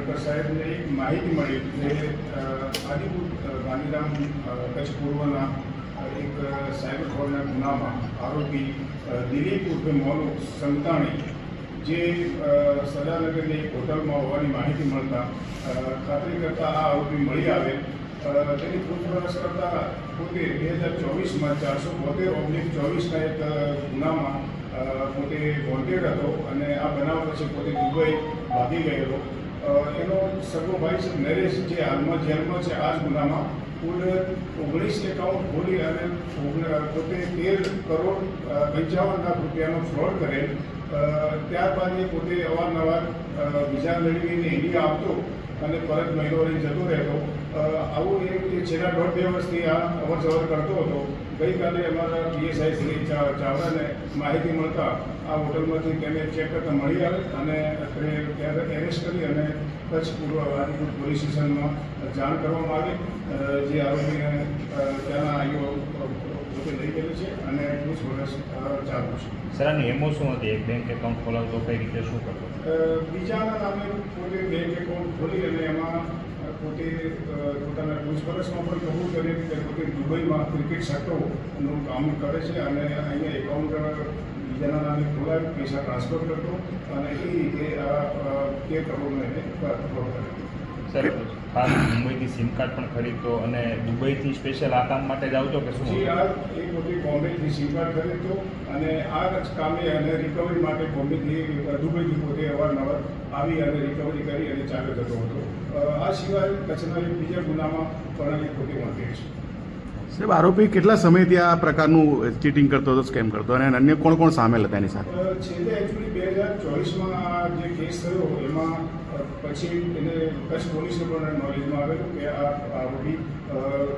Collector સાહેબને એક માહિતી મળી કે આદિપુર ગાંધીધામ કચ્છ પૂર્વના એક સાયબર ફ્રોડના ગુનામાં આરોપી દિલીપ ઉર્ફે મોનુ સંતાણી જે સદાનગરની એક હોટલમાં હોવાની માહિતી મળતા ખાતરી કરતાં આ આરોપી મળી આવે તેની પૂછપરછ કરતાં પોતે 2024માં 472/24ના એક ગુનામાં પોતે વોન્ટેડ હતો અને આ બનાવ પછી પોતે દુબઈ ભાગી ગયેલો. એનો સગો ભાઈ છે નરેશ, જે હાલમાં જેલમાં છે આ જ ગુનામાં કુલ 19 એકાઉન્ટ ખોલી અને પોતે 13 કરોડ 55 લાખ રૂપિયાનો ફ્રોડ કરેલ. ત્યારબાદ એ પોતે અવારનવાર વિઝા મેળવીને ઇન્ડિયા આવતો અને પરત મહિનો રહી જતો રહેતો. આવું એ છેલ્લા 1.5-2 વર્ષથી આ અવરજવર કરતો હતો. ગઈકાલે અમારા પીએસઆઈ શ્રી ચાવડાને માહિતી મળતા આ હોટલમાંથી તેને ચેક કરતા મળી આવે અને ત્યારે એરેસ્ટ કરી અને કચ્છ પૂર્વ આદિપુર પોલીસ સ્ટેશનમાં જાણ કરવામાં આવે. જે આરોપીને ત્યાંના આઈઓ પોતે લઈ ગયેલું છે અને પૂછપરછ ચાલુ છે. સર, આની એમો શું હતી? એક બેંક એકાઉન્ટ ખોલાવતો કઈ રીતે શું કરતો? બીજાના નામે પોતે બેંક એકાઉન્ટ ખોલી અને એમાં પોતે પોતાના પૂછપરછમાં પણ કબૂલ કરે કે પોતે દુબઈમાં ક્રિકેટ સટ્ટોનું કામ કરે છે અને અહીંયા એકાઉન્ટ બીજાના નામે ખોલાવી પૈસા ટ્રાન્સફર કરતો અને એ રીતે આ 13 કરોડને ફ્રોડ કરે. સર, ખાસ મુંબઈથી સિમ કાર્ડ પણ ખરીદતો અને દુબઈથી સ્પેશિયલ આ કામ માટે જ આવતો કે શું? એ પોતે બોમ્બેથી સિમ કાર્ડ ખરીદતો અને આ જ કામે અને રિકવરી માટે દુબઈથી પોતે અવારનવાર આવી અને રિકવરી કરી અને ચાલુ થતો હતો. આ સિવાય કચ્છના બીજા ગુનામાં પણ એ પોતે વોન્ટેડ છે. સાહેબ, આરોપી કેટલા સમયથી આ પ્રકારનું ચીટિંગ કરતો હતો, સ્કેમ કરતો, અને અન્ય કોણ કોણ સામેલ હતા એની સાથે? છેલ્લે એકચ્યુઅલી 2024માં આ જે કેસ થયો એમાં પછી એને કચ્છ પોલીસને પણ નોલેજમાં આવેલું કે આ આરોપી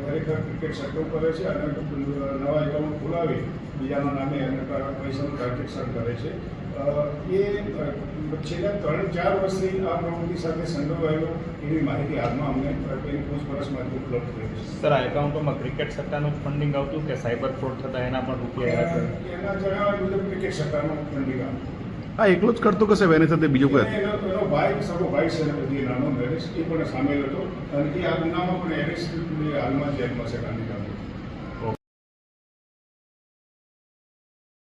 ખરેખર ક્રિકેટ સટ્ટો કરે છે અને નવા એકાઉન્ટ ખોલાવી બીજાના નામે અને પૈસાનું ટ્રાન્ઝેક્શન કરે છે. એ છેલ્લા 3-4 વર્ષથી આ પ્રવૃત્તિ સાથે સંડોવાયેલો એવી માહિતી હાલમાં અમને એની પૂછપરછમાંથી ઉપલબ્ધ થઈ છે. સર, આ એકાઉન્ટોમાં ક્રિકેટ સટ્ટાનું જ ફંડિંગ આવતું કે સાયબર ફ્રોડ થતા એના પણ રૂપિયા? એના જણાવ્યા મુજબ ક્રિકેટ સટ્ટાનું ફંડિંગ આવતું. હા, એકલો જ કરતો કે સાહેબ એની સાથે બીજો કોઈ? એનો ભાઈ, સગો ભાઈ છે ને બધી નાનો નરેશ, એ પણ સામેલ હતો અને એ આ ગુનામાં પણ એરેસ્ટ હાલમાં જેલમાં છે ગાંધીધામ.